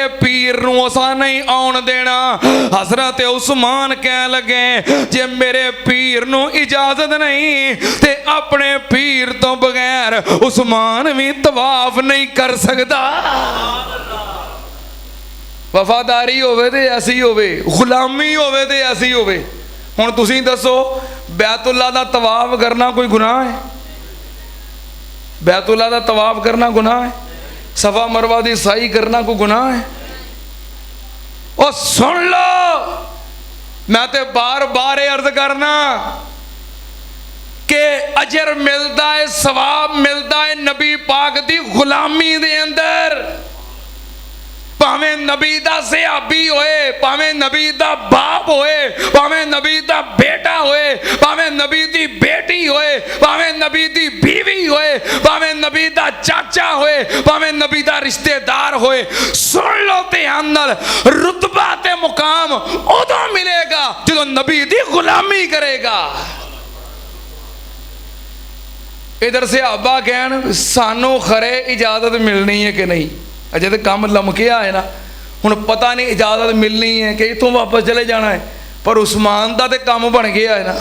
तेरे पीर नूं असां नहीं आउण देना। हजरत उस्मान कह लगे जे मेरे पीर नूं इजाजत नहीं ते अपने पीर तो बगैर उस्मान भी तवाफ नहीं कर सकता। वफादारी होवे ते ऐसी होवे, गुलामी होवे ते ऐसी होवे। हुण तुसीं दसो बैतुल्ला दा तवाफ करना कोई गुनाह है? बैतुल्ला दा तवाफ करना गुनाह है? सफा मरवा दी साई करना कोई गुनाह है? ओ सुन लो, मैं ते बार बार अर्ज करना कि अजर मिलता है, सवाब मिलता है नबी पाक दी गुलामी दे अंदर। भावें नबी दा सहाबी होए, भावें नबी दा बाप होए, भावें नबी दा बेटा होए, भावें नबी दी बेटी होए, भावें नबी दी बीवी होए, भावें नबी दा चाचा होए, भावें नबी दा रिश्तेदार होए। सुन लो ध्यान नाल, रुतबा ते मुकाम उदों मिलेगा जो नबी दी गुलामी करेगा। इधर सहाबा कहन सानू खरे इजाजत मिलनी है कि नहीं? अजे तो काम लमकिया है ना, हुण पता नहीं इजाजत मिलनी है कि इतों वापस चले जाना है। पर उस्मान का तो काम बन गया है ना,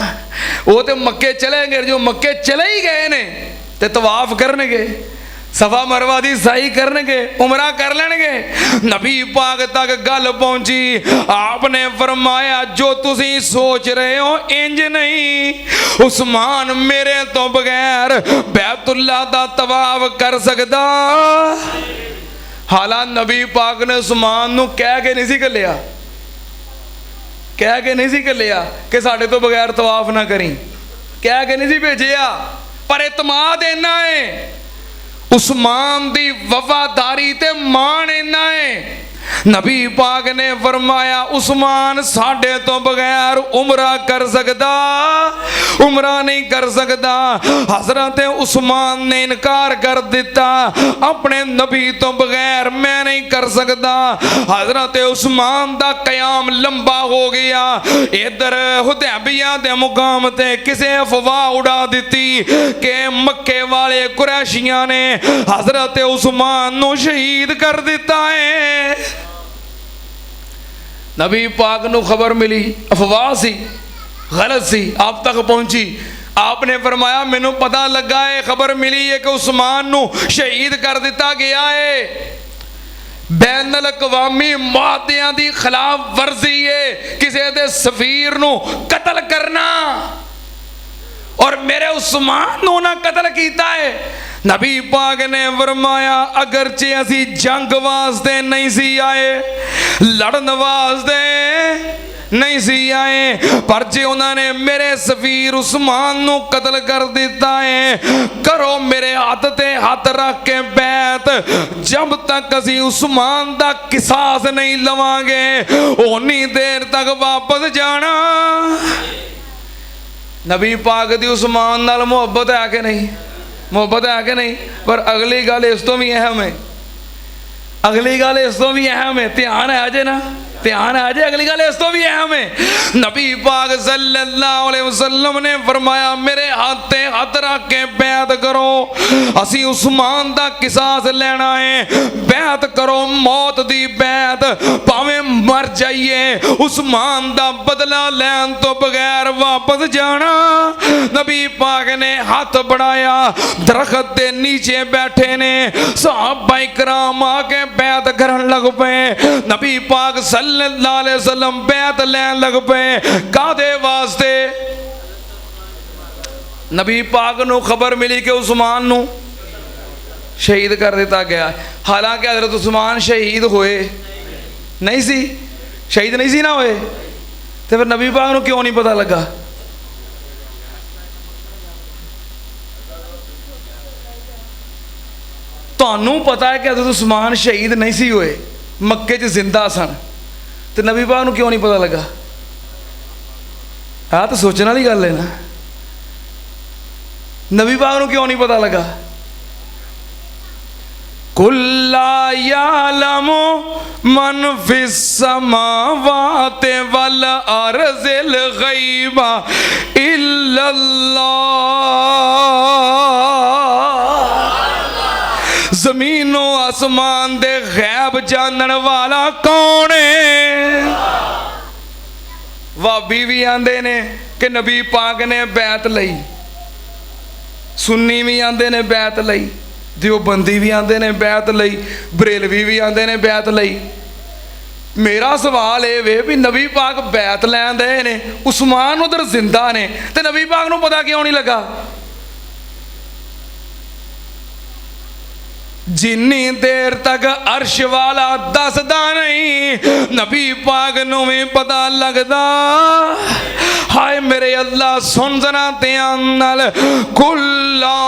वो तो मक्के चले गए। जो मक्के चले ही गए ने तो तवाफ करनगे, सफा मरवा दी साई करनगे, उमरा कर लेंगे। नबी पाक तक गल पहुंची, आपने फरमाया जो तुसी सोच रहे हो इंज नहीं, उस्मान मेरे तो बगैर बैतुल्ला दा तवाफ कर सकदा। हालां नबी पाक ने उस्मान नूं कह के नहीं सी घल्लिया, कह के नहीं सी घल्लिया कि साडे तो बगैर तवाफ ना करी, कह के नहीं सी भेजिया। पर इतमाद इन्ना है, उस्मान दी वफादारी ते मान इन्ना है। नबी पाक ने फरमाया उस्मान साडे तो बगैर उमरा कर सकदा, उमरा नहीं कर सकदा। हजरत उस्मान ने इनकार कर दिता, अपने नबी तो बगैर मैं नहीं कर सकदा। हजरत उस्मान दा कयाम लंबा हो गया। इधर हुदैबिया दे मुकाम ते किसे अफवाह उड़ा दी कि मक्के वाले कुरैशियां ने हजरत उस्मान नूं शहीद कर दिता है। नबी पाक नूं खबर मिली, अफवाह सी, गलत सी, आप तक पहुंची। आपने फरमाया मैनू पता लगा है, खबर मिली है कि उस्मान नूं शहीद कर दिता गया है। बैनुल अक़वामी मुआहदियां दी खिलाफ वर्जी है, किसी दे सफीर नूं कतल करना, और मेरे उस्मान नूं ना कतल कीता है। नबी पाक ने फरमाया अगरचे असी जंग वास्ते नहीं सी आए, लड़न वास्ते नहीं सी आए, पर जे उन्होंने मेरे सफीर उस्मान नूं कतल कर दिता है, करो मेरे हाथ ते हाथ रख के बैत, जब तक असी उस्मान दा किसास नहीं लवांगे उन्नी देर तक वापस जाना। नबी पाक दी उस्मान नाल मुहब्बत है कि नहीं? मुहब्बत है कि नहीं? पर अगली गल इस तो भी अहम है, अगली गल इस तो भी अहम है, ध्यान है अजे ना, ध्यान है अजे, अगली गल इस तो भी अहम है। नबी पाक सल्लल्लाहु अलैहि वसल्लम ने फरमाया मेरे हाथ ते हाथ रख के बैत करो, असी उस्मान दा किसास लेना है, बैत करो मौत दी बैत, भावें मर जाइए उस्मान दा बदला लैन तो बगैर वापस जाना। नबी पाक ने हाथ बढ़ाया, दरख्त के नीचे बैठे ने सहाबा इकराम आके बैत करन लग पे। नबी पाक सल्लल्लाहु अलैहि वसल्लम बैत लैन लग पे, कादे वास्ते? नबी पाक नूं खबर मिली कि उस्मान नूं शहीद कर दिता गया। हालांकि हजरत उस्मान शहीद होए नहीं सी, शहीद नहीं सी ना होए, तो फिर नबी पाक नूं क्यों नहीं पता लगा? तुहानू पता है कि हजरत उस्मान शहीद नहीं सी होए, मक्के च जिंदा सन, तो नबी पाक नूं क्यों नहीं पता लगा? आ तो सोचने वाली गल है ना, नबी पाक नूं क्यों नहीं पता लगा? कुल्ला यालमु मन फिस समावाति वल अर्ज़िल गैबा इल्लल्लाह। जमीनों आसमान दे गैब जानन वाला कौन है? वाबी भी आंदे ने कि नबी पाक ने बैत लई, सुन्नी भी आंदे ने बैत लई, दियोबंदी भी आंदे ने बैत लई, बरेलवी भी आंदे ने बैत लई। मेरा सवाल ये वे भी नबी पाक बैत लैन दे ने, उस्मान उधर जिंदा ने, ते नबी पाक नूं पता क्यों नहीं लगा? जिन्नी देर तक अर्श वाला दसदा नहीं, नबी पाक नूं भी पता लगदा। हाय मेरे अल्लाह सुन जरा ध्यान नाल, कुल्ला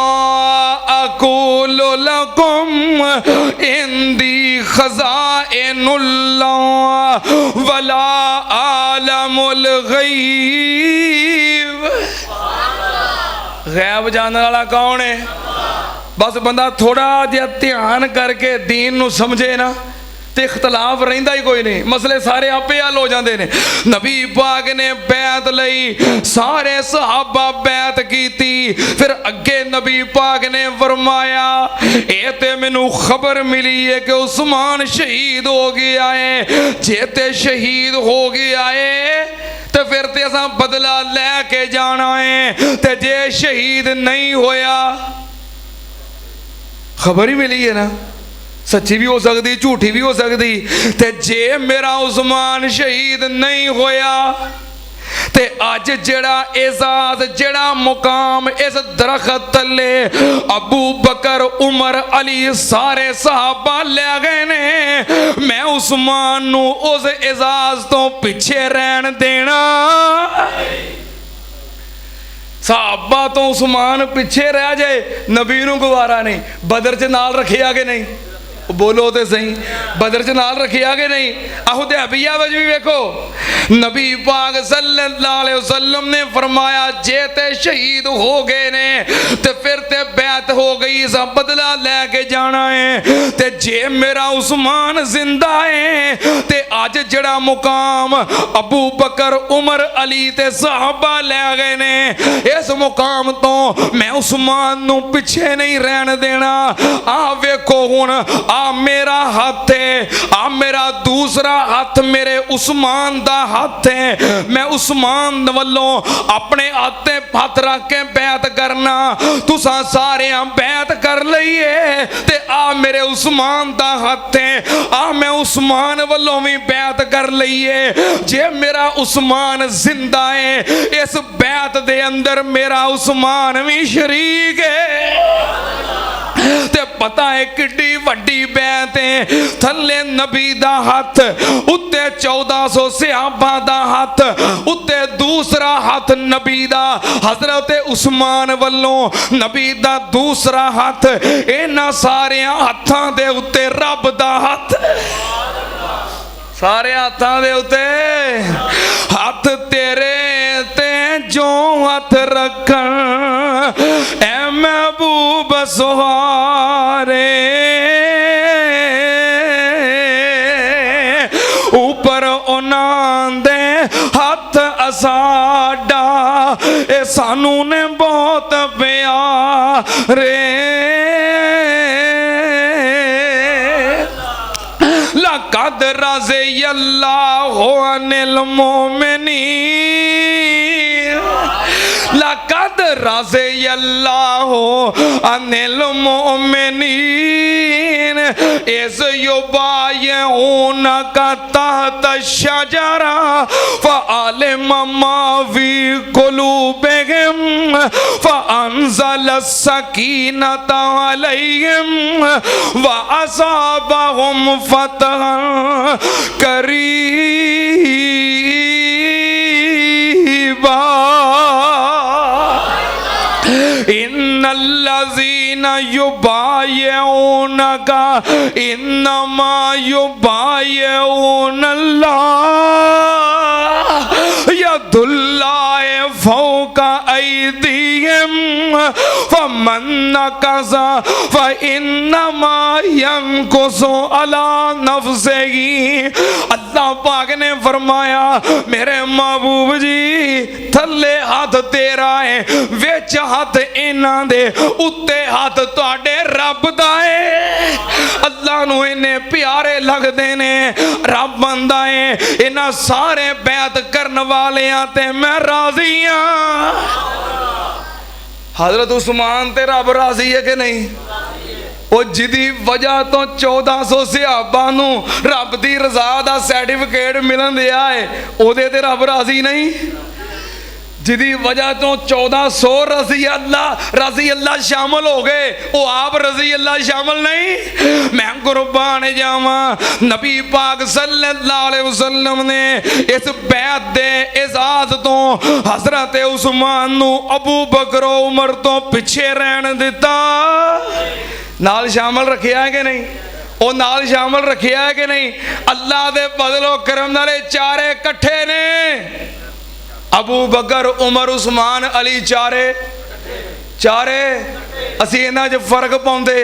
अकूलु लकुम इंदी खज़ाइनुल्लाह वला आलमुल गैब। गैब जानने वाला कौन है? बस बंदा थोड़ा जिहा ध्यान करके दीन नूं समझे ना तो इख्तलाफ रहिंदा ही कोई नहीं, मसले सारे आपे हल हो जाते हैं। नबी पाक ने बैत लई, सारे सहाबा बैत कीती, फिर अगे नबी पाक ने फरमाया ये ते मैनू खबर मिली है कि उस्मान शहीद हो गया है। जे ते शहीद हो गया है तो फिर ते असां बदला लैके जाना है, ते जे शहीद नहीं होया, खबर ही मिली है ना, सच्ची भी हो सकती झूठी भी हो सकती, ते जे मेरा उस्मान शहीद नहीं होया ते अज जेड़ा एजाज जेड़ा मुकाम इस दरख्त तले अबू बकर उमर अली सारे सहाबा ले गए ने, मैं उस्मान नू उस एजाज तो पिछे रहन देना? सहाबा तो उस्मान पिछे रह जाए, नबी नू गवारा नहीं। बदर च नाल रखे आगे नहीं, बोलो तो सही, बदर च नाल रखे आगे नहीं। हुदैबिया विच भी वेखो, नबी पाक सल्लल्लाहु अलैहि वसल्लम ने फरमाया जे ते शहीद हो गए ने ते फिर ते बैत हो गई, सब बदला लैके जाना है। ते जे मेरा उस्मान जिंदा है ते अज जड़ा मुकाम अबू बकर उमर अली ते सहाबा ले गए ने, इस मुकाम तो मैं उस्मान नू पिछे नहीं रहन देना। आ वेखो हुण आ मेरा हाथ है, आ मेरा दूसरा हाथ मेरे उस्मान दा हाथ है, मैं उस्मान वल्लों अपने हाथ हथ रख के बैत करना। तुसां सारे बैत कर लईए ते आ मेरे उस्मान दा हाथ है, आ मैं उस्मान वल्लों भी बैत कर लईए। जे मेरा उस्मान जिंदा है, इस बैत दे अंदर मेरा उस्मान भी शरीक है। ते पता है किड्डी वड्डी बैत है, थले नबी दा हाथ, उत्ते 1400 सहाबा दा हाथ, उत्ते दूसरा हाथ नबी दा हजरत उस्मान वल्लों नबी दा दूसरा हाथ, इन्हां सारे हाथां दे उत्ते रब दा हाथ, सारे हाथां दे उत्ते हाथ तेरे ते जो हाथ रखन ऐ महबूब सुहारे, ऊपर उन्हां दे हाथ असाडा, ए सानू ने बहुत प्यारे। लक़द रज़ियल्लाहु अनिल मोमिनीन, लक़द रज़ियल्लाहु अनिल मोमिनीन इज़ युबायिऊनका तहत शजरा फ़अलिम मा फ़ी क़ुलूबिहिम फ़अंज़ल सकीनता अलैहिम व असाबहुम फ़तहन करीबा। इन्नल्लज़ीना युबायिऊनका इन्नमा युबायिऊनल्लाह यदुल्लाहि फ़ौक़ा अयदीहिम फ़मन नकसा फइन्नमा यनकुसु अला नफ्सिही। अल्लाह पाक ने फरमाया मेरे महबूब जी थल्ले हाथ तेरा है, विच हाथ इन्हां दे, उत्ते हाथ तुहाडे रब दा है। अल्लाह नूं इन्ने प्यारे लगदे ने, रब बंदा है। इन्हां सारे बैत करन वालियां ते मैं राजी हां। हजरत उस्मान ते रब राजी है कि नहीं? ਉਹ ਜਿਹਦੀ ਵਜ੍ਹਾ ਤੋਂ 1400 ਸਹਾਬਾ ਨੂੰ ਰੱਬ ਦੀ ਰਜ਼ਾ ਦਾ ਸਰਟੀਫਿਕੇਟ ਮਿਲਣ ਦਿਆ ਹੈ, ਉਹਦੇ ਤੇ ਰੱਬ ਰਾਜ਼ੀ ਨਹੀਂ? ਜਿਹਦੀ ਵਜ੍ਹਾ ਤੋਂ 1400 रजी अल्लाह शामिल हो गए, वो आप रजी अल्लाह शामिल नहीं? मैं कुर्बान जावा नबी पाक सल्लल्लाहु अलैहि वसल्लम ने इस बैत दे एजाज तो हजरत उस्मान नू अबू बकर उमर तो पिछे रहन दिता। नाल शामिल रखिया है कि नहीं? वो नाल शामिल रखिया है कि नहीं? अल्लाह दे फजलो करम नाले चारे इकट्ठे ने, अबू बकर उमर उस्मान अली चारे चारे। असी इन्हां च फर्क पाउंदे?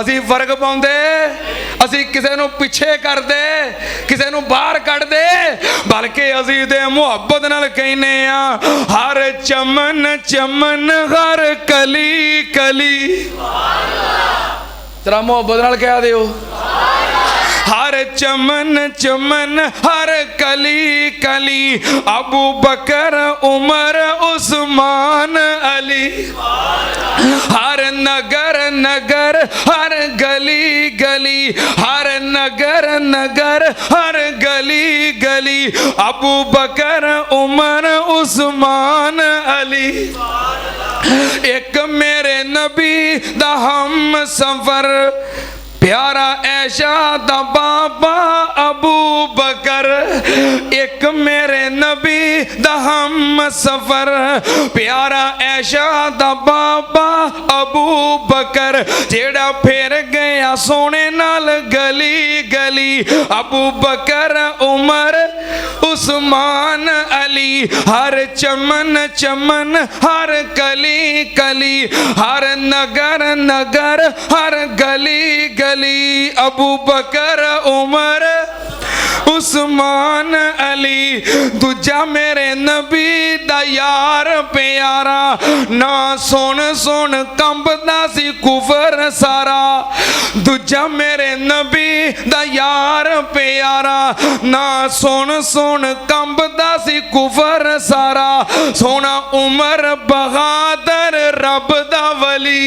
असी फर्क पाउंदे? असी किसे नूं पिछे कर दे, किसे नूं बाहर कढ दे, बल्कि असी ते मुहब्बत नाल कहने आ हर चमन चमन हर कली कली। जरा मुहब्बत नाल कह दिओ हर चमन चमन हर कली कली। अबू बकर उमर उस्मान अली। हर नगर नगर हर गली गली, हर नगर नगर हर गली गली। अबू बकर उमर उस्मान अली। एक मेरे नबी दा हम सफर प्यारा ऐशा दा बाबा अबू बकर। एक मेरे नबी दा हम सफर प्यारा ऐशा दा बाबा अबू बकर। जेड़ा फिर गया सोने नाल गली गली। अबू बकर उमर उस्मान अली। हर चमन चमन हर कली कली, हर नगर नगर हर गली गली। अबू बकर उमर उस्मान अली। दूजा मेरे नबी दा यार प्यारा, ना सुन सुन कंबदा सी कुफर सारा। दूजा मेरे नबी दा यार प्यारा, ना सुन सुन कंबदा सी कुफर सारा। सोना उमर बहादुर रब दा वली।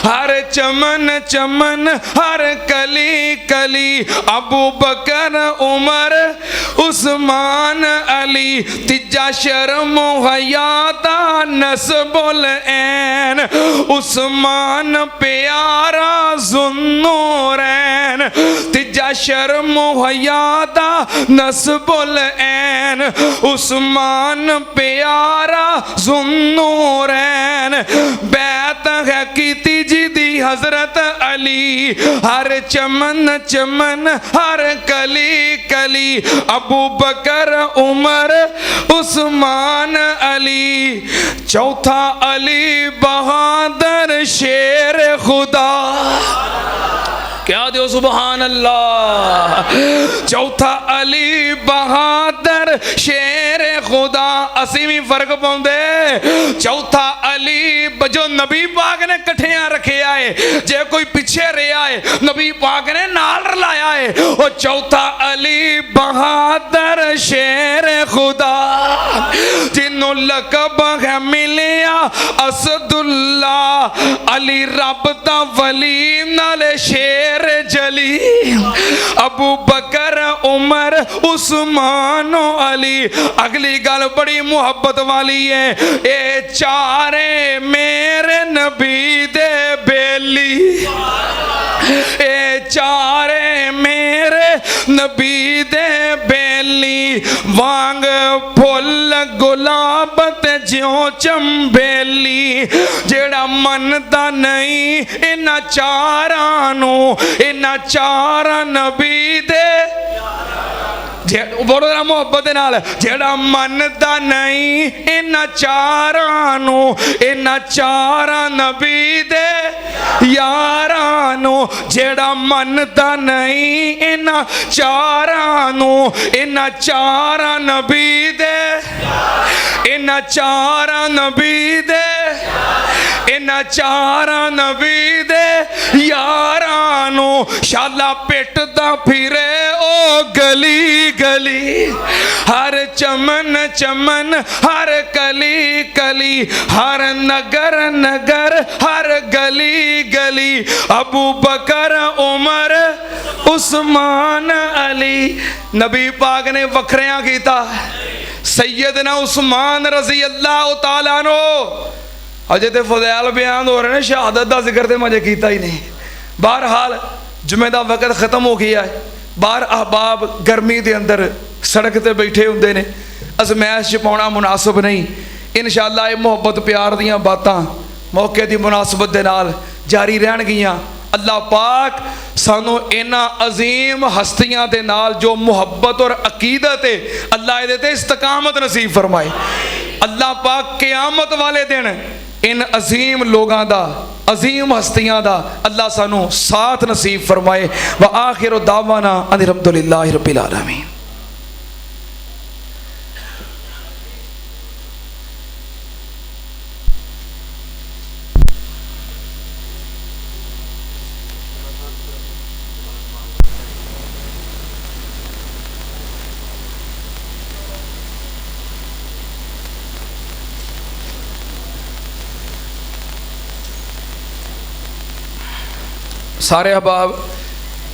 हर चमन चमन हर कली कली। अबू बकर उमर उस्मान अली। तीजा शर्म हया दा नस्बुल ऐन, उस्मान प्यारा ज़ुन्नूरैन। तीजा शर्म हया दा नस्बुल ऐन, उस्मान प्यारा ज़ुन्नूरैन। बैत है कीती जी दी हजरत अली। हर चमन चमन हर कली कली। अबू बकर उमर उस्मान अली। चौथा अली बहादुर शेर खुदा। क्या दो सुबहान अल्लाह। चौथा अली बहादुर शेर खुदा। असी भी फर्क पाउंदे। चौथा अली जो नबी पाक ने कठिया रखिया है, जे कोई पिछे रहा है नबी पाक ने नाल रलाया है। वो चौथा अली बहादुर शेर खुदा, जिन्हों लकब है मिलिया असदुल्ला। अली रब दा वली नाले शेर जली। अबू बकर उमर उस्मान अली। अगली गल बड़ी मुहब्बत वाली है। ये चारे मेरे नबी दे बेली। ये चारे मेरे नबी दे बेली। वांग फुल गुलाब ते ज्यों चंबेली। जेड़ा मनदा नहीं इन्हां चारां नूं, इन्हां चारां नबी दे। बोलो जरा मुहब्बत दे नाल, जेड़ा मनदा नहीं इन्हां चारां नूं, इन्हां चारां नबी दे यारां नूं, जेड़ा मनदा नहीं इन्हां चारां नूं, इन्हां चारां नबी दे, इन्हां चारां नबी दे, इन्हां चारां नबी दे यारां नूं शाला पिटदा फिरे ओ गली गली, हर चमन चमन, हर कली कली, हर नगर नगर, हर गली गली, अबू बकर उमर उस्मान अली। नबी पाक ने वखरिया किया, सैयदना उस्मान रजी अल्लाह तआला नो। अजे तो फज़ैल बयान हो रहे हैं, शहादत का जिक्र तो मजे किया ही नहीं। बहरहाल जुमे का वक्त खत्म हो गया है। बाहर अहबाब गर्मी के अंदर सड़क पर बैठे होंगे ने, अजमैश च पाना मुनासिब नहीं। इंशाअल्लाह ये मुहब्बत प्यार दियां बातां मौके की मुनासबत के नाल जारी रहनगियां। अल्लाह पाक सानू इन्हां अजीम हस्तियां दे नाल जो मुहब्बत और अकीदत है, अल्लाह इहदे ते इस्तकामत नसीब फरमाए। अल्लाह पाक क़यामत वाले दिन इन अजीम लोगों का, अजीम हस्तियां का अल्लाह सानू साथ नसीब फरमाए। व आखिर दावाना अल्हम्दुलिल्लाहि रब्बिल आलमीन। सारे अहबाब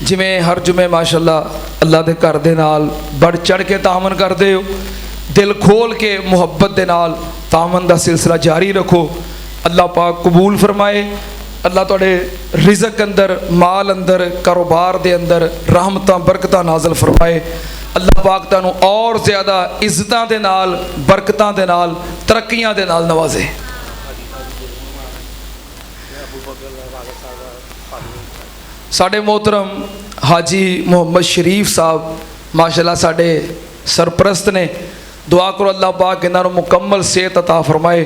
जिमें हर जुमे माशाअल्लाह अल्लाह के घर दे नाल बढ़ चढ़ के तामन करते हो, दिल खोल के मुहब्बत के नाल तामन का सिलसिला जारी रखो। अल्लाह पाक कबूल फरमाए। अल्लाह तुहाडे रिज़क अंदर, माल अंदर, कारोबार के अंदर रहमत बरकत नाजल फरमाए। अल्लाह पाक तुहानू और ज़्यादा इज्जतां दे नाल, बरकतां दे नाल, तरक्कियां दे नाल नवाजे। साढ़े मोहतरम हाजी मोहम्मद शरीफ साहब माशाअल्लाह साढ़े सरप्रस्त ने, दुआ करो अल्लाह पाक इन्होंने मुकम्मल सेहत अता फरमाए।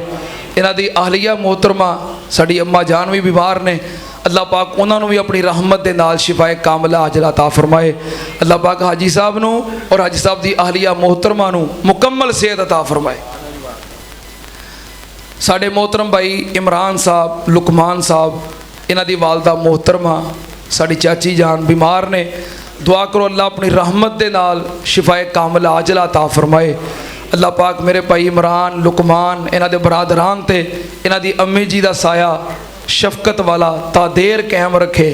इन्हां दी आहलिया मोहतरमा साड़ी अम्मा जान भी बीमार ने, अल्लाह पाक उन्होंने भी अपनी रहमत के नाल शिफाए कामला अजला अता फरमाए। अल्लाह पाक हाजी साहब नू और हाजी साहब दी आहलिया मोहतरमा नू मुकम्मल सेहत अता फरमाए। साढ़े मोहतरम भाई इमरान साहब, लुकमान साहब, इन्हां दी वालदा मोहतरमा साड़ी चाची जान बीमार ने, दुआ करो अल्लाह अपनी रहमत के नाल शिफाए कामला अजला अता फरमाए। अल्लाह पाक मेरे भाई इमरान, लुकमान, इन्हां दे बरादरान ते इन्हां दी अम्मी जी दा साया शफकत वाला तादेर कायम रखे।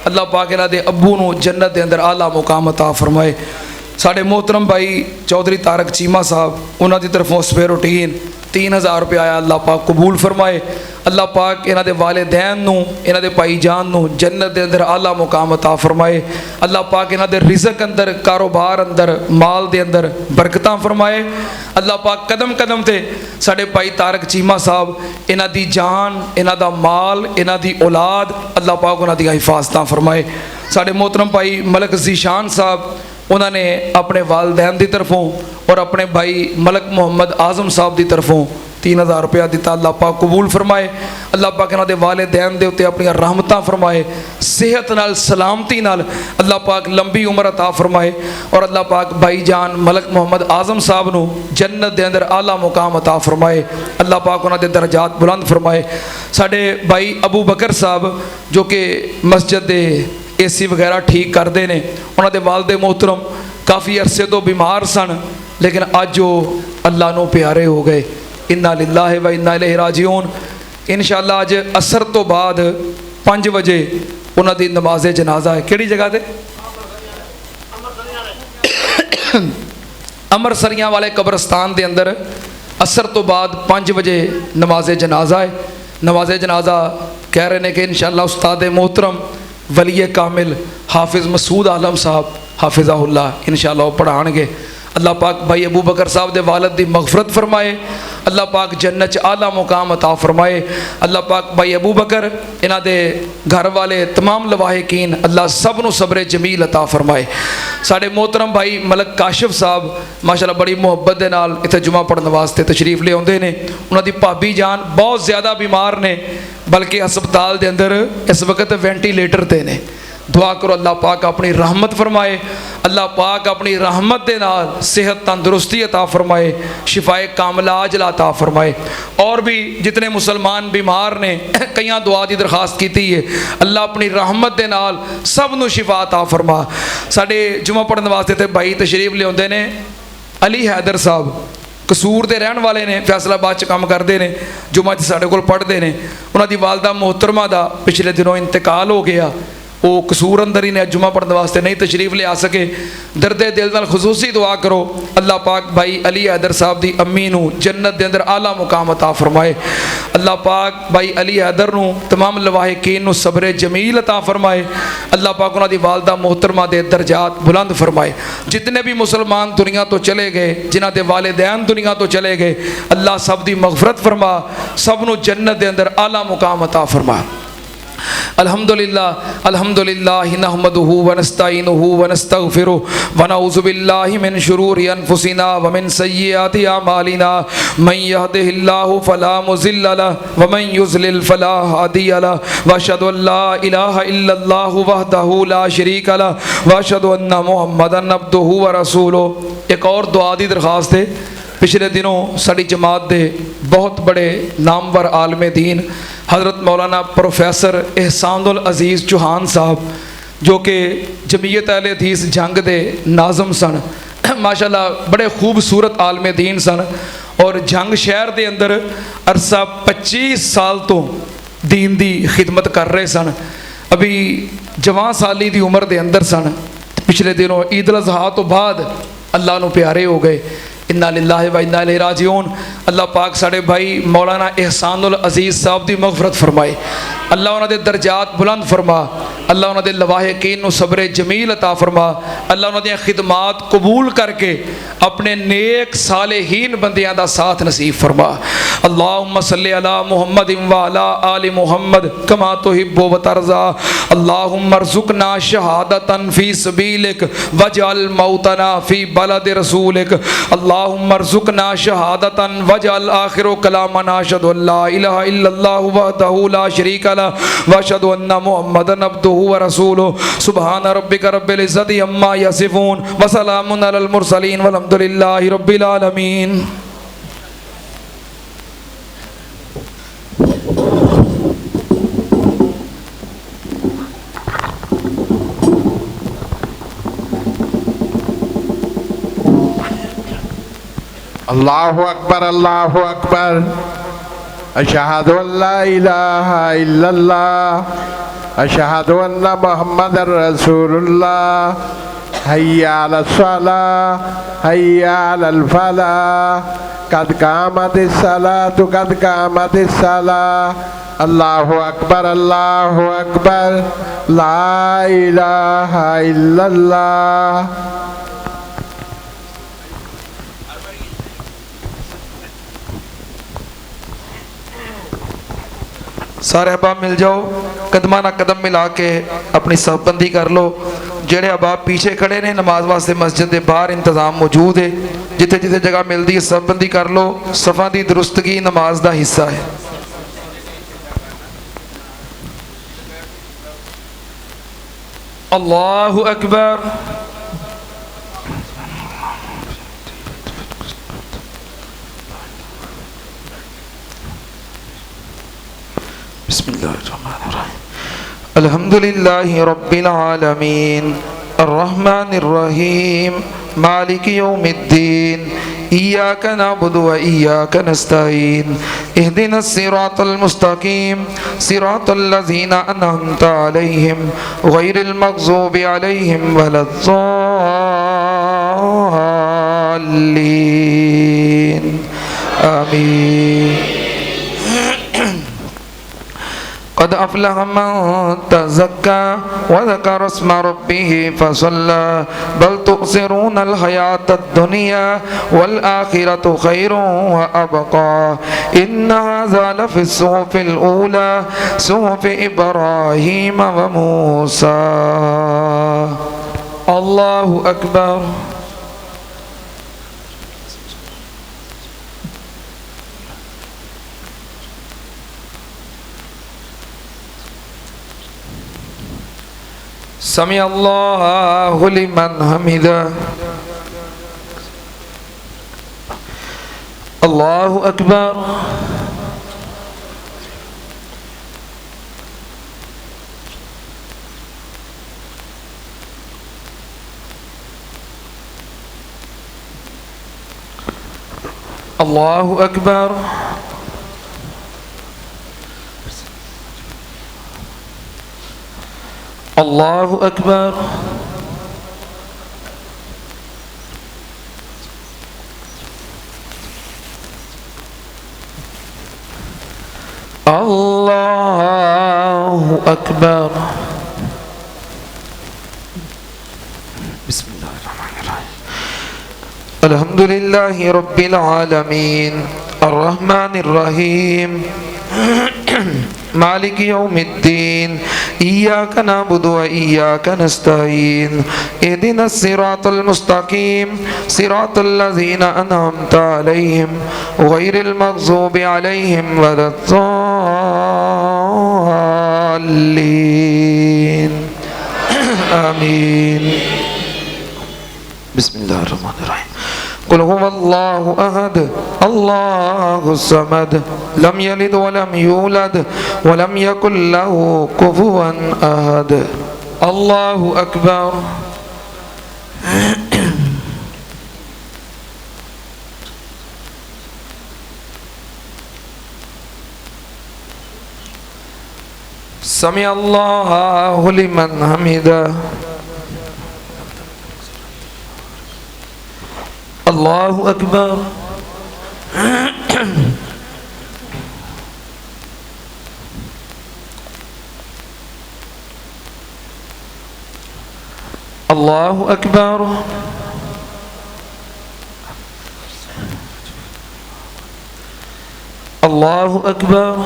अल्लाह पाक इन्हां दे अब्बू नू जन्नत के अंदर आला मुकाम अता फरमाए। साढ़े मोहतरम भाई चौधरी तारक चीमा साहब, उन्हां दी तरफों स्पे रूटीन 3000 रुपया आया, अल्लाह पाक कबूल फरमाए। अल्लाह पाक इन्हां दे वालिदैन नू, इन्हां दे भाई जान नू जन्नत के अंदर आला मुकाम अता फरमाए। अल्लाह पाक इन्हां दे रिज़क अंदर, कारोबार अंदर, माल दे अंदर बरकतां फरमाए। अल्लाह पाक कदम कदम ते साढ़े भाई तारक चीमा साहब, इन्हां दी जान, इन्हां दा माल, इन्हां दी औलाद, अल्लाह पाक उन्हां दी हिफाजतां फरमाए। साढ़े मोहतरम भाई मलक ज़ीशान साहब, उन्होंने अपने वालदैन की तरफों और अपने भाई मलक मुहम्मद आज़म साहब की तरफों 3000 रुपया दिता, अल्लाह पाक कबूल फरमाए। अल्लाह पाक इन्हां दे वालिदैन दे उत्ते अपनी रहमतां फरमाए, सेहत नाल, सलामती नाल अल्लाह पाक लंबी उम्र अता फरमाए। और अल्लाह पाक भाई जान मलक मुहम्मद आज़म साहब नू जन्नत के अंदर आला मुकाम अता फरमाए। अल्लाह पाक उन्हां दे दरजात बुलंद फरमाए। साढ़े भाई अबू बकर साहब जो कि मस्जिद दे AC वगैरह ठीक करते हैं, उन्होंने वालदे मोहतरम काफ़ी अरसे तो बीमार सन, लेकिन अज वो अल्लाह नू प्यारे हो गए। इन्ना लिल्लाहि व इन्ना इलैहि राजिऊन। इंशाअल्लाह अज असर तो बाद 5 बजे उन्होंने नमाज़े जनाजा है। किहड़ी जगह ते? अमरसरियां वाले कब्रस्तान के अंदर असर तो बाद 5 बजे नमाज़े जनाजा है। नमाज़े जनाजा कह रहे हैं कि इंशाअल्लाह उस्ताद मोहतरम वली कामिल हाफिज़ मसूद आलम साहब हाफिज़ाहुल्लाह इंशाअल्लाह वो पढ़ाएंगे। अल्लाह पाक भाई अबू बकर साहब दे वालिद दी मगफरत फरमाए। अल्लाह पाक जन्नत च आला मुकाम अता फरमाए। अल्लाह पाक भाई अबू बकर इन्हां दे घर वाले तमाम लवाहिकीन अल्लाह सब नूं सब्र जमील अता फरमाए। साडे मोहतरम भाई मलक काशिफ साहब माशाअल्लाह बड़ी मुहब्बत दे नाल इत्थे जुमा पढ़न वास्ते तशरीफ ले आउंदे ने। उन्हां दी भाबी जान बहुत ज़्यादा बीमार ने, बल्कि हस्पताल दे अंदर इस वक्त वेंटीलेटर ते ने। दुआ करो अल्लाह पाक अपनी रहमत फरमाए, अल्लाह पाक अपनी रहमत दे नाल सेहत तंदुरुस्ती अता फरमाए, शिफाए कामिला अजला अता फरमाए। और भी जितने मुसलमान बीमार ने कई दुआ की दरखास्त की है, अल्लाह अपनी रहमत दे नाल सब नूं शिफा अता फरमा। साडे जुमा पढ़न वास्ते ते भाई तशरीफ लियाउंदे ने अली हैदर साहब, कसूर के रहने वाले ने, फैसलाबाद च काम करते हैं, जुमा च साढ़े कोल पढ़ते हैं। उन्होंने वालदा मोहतरमा का पिछले दिनों इंतकाल हो गया। वो कसूर अंदर ही ने जुमा पढ़ने वास्ते नहीं तशरीफ ले आ सके। दर्दे दिल नाल खसूसी दुआ करो अल्लाह पाक भाई अली हैदर साहब की अम्मी नूं जन्नत के अंदर आला मुकाम अता फरमाए। अल्लाह पाक भाई अली हैदर नूं तमाम लवाहिकीन नूं सब्र जमील अता फरमाए। अल्लाह पाक उन्हां दी वालदा मोहतरमा दे दर्जात बुलंद फरमाए। जितने भी मुसलमान दुनिया तो चले गए, जिन्हां दे वालिदैन दुनिया तो चले गए, अल्लाह सब दी मगफरत फरमा, सब नूं जन्नत दे अंदर आला मुकाम अता फरमा। अल्हम्दुलिल्लाह अल्हम्दुलिल्लाह नहमदुहु व नस्तईनुहु व नस्तगफिरुहु व नऊज़ु बिल्लाहि मिन शुरूरि अनफुसिना व मिन सय्यिआति अमालिना मन यहदिहिल्लाहु फला मुज़िल्ल लहु व मन युज़लिल फला हादिय लहु व अशहदु अल्ला इलाहा इल्लल्लाहु वहदहु ला शरीका लहु व अशहदु अन्ना मुहम्मदन अब्दुहु व रसूलुहु। एक और दुआ दी दरखास्त है। पिछले दिनों साड़ी जमात दे बहुत बड़े नामवर आलमे दीन हज़रत मौलाना प्रोफैसर एहसानुल अज़ीज़ चौहान साहब, जो कि जमीयत अहले हदीस जंग दे नाज़म सन, माशाअल्लाह बड़े खूबसूरत आलमे दीन सन और जंग शहर के अंदर अरसा 25 साल तो दीन दी खिदमत कर रहे सन। अभी जवान साली की उम्र के अंदर सन। पिछले दिनों ईद उल अज़हा तो बाद अल्लाह नूं प्यारे हो गए। इन्ना लिल्लाहि व इन्ना इलैहि राजिऊन। अल्लाह पाक साढ़े भाई मौलाना एहसानुल अज़ीज़ साहब की मगफरत फरमाए। अल्लाह उन्हां दे दर्जात बुलंद फरमा, अल्लाह उन्हां दे लवाहिकीन नूं सब्र जमील अता फरमा, अल्लाह उन्हां दी खिदमात कबूल करके अपने नेक सालेहीन बंदियां दा साथ नसीब फरमा। अल्लाहुम्मा सल्लि अला मुहम्मद व अला आलि मुहम्मद कमा तुहिब्बु व तर्ज़ा। अल्लाहुम्मा अर्ज़ुक़ना शहादतन फ़ी सबीलिक वजअल मौतना फ़ी बलदि रसूलिक। अल्लाहुम्मा अर्ज़ुक़ना शहादतन वजअल आखिरु कलामना अशहदु अल्ला इलाहा इल्लल्लाहु वहदहु ला शरीका लहु व अशहदु अन्ना मुहम्मदन अब्दुहु व रसूलुहु। सुब्हान रब्बिका रब्बिल इज़्ज़ति अम्मा यसिफ़ून व सलामुन अलल मुरसलीन वल्हम्दुलिल्लाहि रब्बिल आलमीन। अल्लाहु अकबर अल्लाहु अकबर। अशहदु अल्ला इलाहा इल्लल्लाह अशहदु अन्ना मुहम्मदर रसूलुल्लाह। हय्या अलस सलाह हय्या अलल फलाह कद कामतिस सलातु कद कामतिस सलाह। अल्लाहु अकबर ला इलाहा इल्लल्लाह। सारे अहबाब मिल जाओ, कदमा ना कदम मिला के अपनी सफबंदी कर लो। जेड़े अहबाब पीछे खड़े ने नमाज वास्ते मस्जिद के बाहर इंतजाम मौजूद है, जिथे जिथे जगह मिलती है सफबंदी कर लो। सफ़ा की दुरुस्तगी नमाज का हिस्सा है। अल्लाहु अकबर। बिस्मिल्लाहिर्रहमानिर्रहीम। अल्हम्दुलिल्लाहि रब्बिल आलमीन अर्रहमानिर रहीम मालिकि यौमिद्दीन इय्याका नअबुदु व इय्याका नस्तईन इहदिनस सिरातल मुस्तकीम सिरातल लज़ीना अनअमता अलैहिम गैरिल मग़ज़ूबि अलैहिम वलद्दाल्लीन आमीन। क़द أفلح من تزكى وذكر اسم ربه فصلى بل تؤثرون الحياة الدنيا والآخرة خير وأبقى إن هذا لفي الصحف الأولى صحف إبراهيم وموسى. الله أكبر. سمع الله لمن حمده. الله أكبر. الله أكبر. الله أكبر. الله أكبر. بسم الله الرحمن الرحيم. الحمد لله رب العالمين الرحمن الرحيم مالك يوم الدين إياك نعبد وإياك نستعين اهدنا الصراط المستقيم صراط الذين أنعمت عليهم غير المغضوب عليهم ولا الضالين آمين. بسم الله الرحمن الرحيم. قل هو الله أحد الله الصمد لم يلد ولم يولد ولم يكن له كفوا أحد. الله أكبر. سمع الله لمن حمده. الله أكبر. الله أكبر. الله أكبر.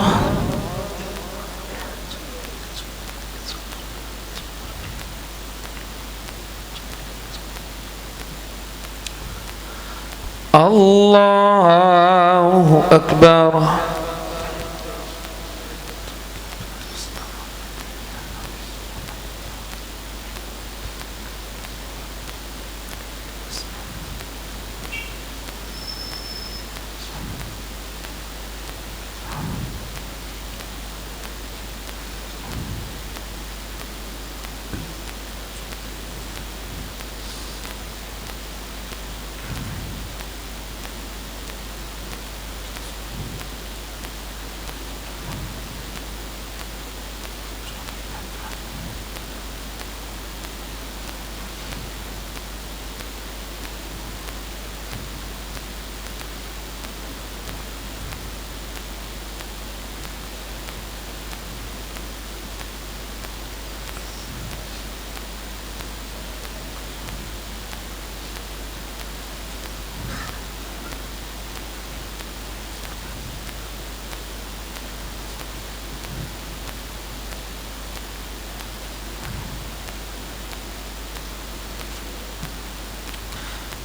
الله أكبر.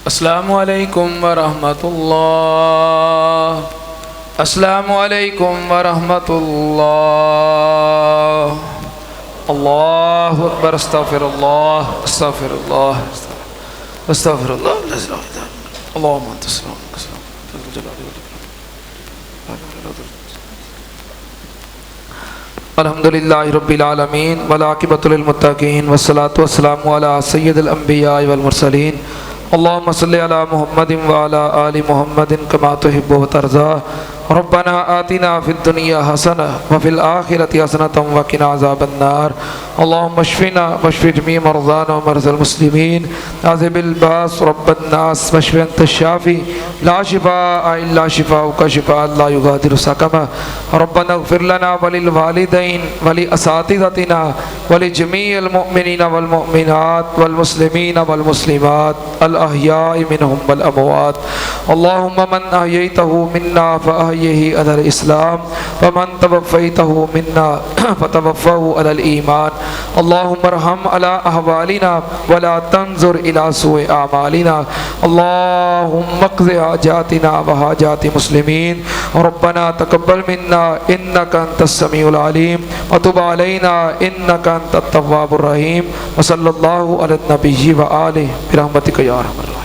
अस्सलामु अलैकुम व रहमतुल्लाह। अस्सलामु अलैकुम व रहमतुल्लाह। अल्लाहु अकबर। अस्तगफिरुल्लाह अस्तगफिरुल्लाह अस्तगफिरुल्लाह। अल्लाहुम्मा अंता सलाम अल्हम्दुलिल्लाहि रब्बिल आलमीन वल आक़िबतु लिल मुत्तक़ीन वस्सलातु वस्सलामु अला सय्यिदिल अंबिया वल मुरसलीन। अल्लाहुम्मा सल्लि अला मुहम्मदिन व अला आलि मुहम्मदिन कमा तुहिब्बु व तर्ज़ा। रब्बना आतिना फिद दुनिया हसना व फिल आखिरति हसनतम व किना अज़ाबन्नार अल्लाहुम्मा अश्फिना वश्फि जमी मरज़ाना व मरज़ल मुस्लिमीन अज़िबिल बास रब्बन नास वश्फि अंत शाफी ला शिफा इल्ला शिफाउका शिफा ला युगादिरु सकमा रब्बना इग़फिर लना व लिल वालिदैन व लि असातिज़तिना व लि जमीइल मुमिनीना वल मुमिनात वल मुस्लिमीना वल मुस्लिमात अल अहयाइ मिनहुम वल अमवात अल्लाहुम्मा मन अहयैतहु मिन्ना फ़अहयिही अलल इस्लाम व मन तवफ़्फ़ैतहु मिन्ना फ़तवफ़्फ़हु अलल ईमान अल्लाहुम्मा अरहम अला अहवालिना व ला तंज़ुर इला सुइ आमालिना अल्लाहुम्मा क़ज़ि हाजातिना व हाजाति मुस्लिमीन रब्बना तक़ब्बल मिन्ना इन्नका अंतस समीउल अलीम व तुब अलैना इन्नका अंतत तव्वाबुर रहीम व सल्लल्लाहु अला नबिय्यि व आलिहि बिरहमतिका या अरहमर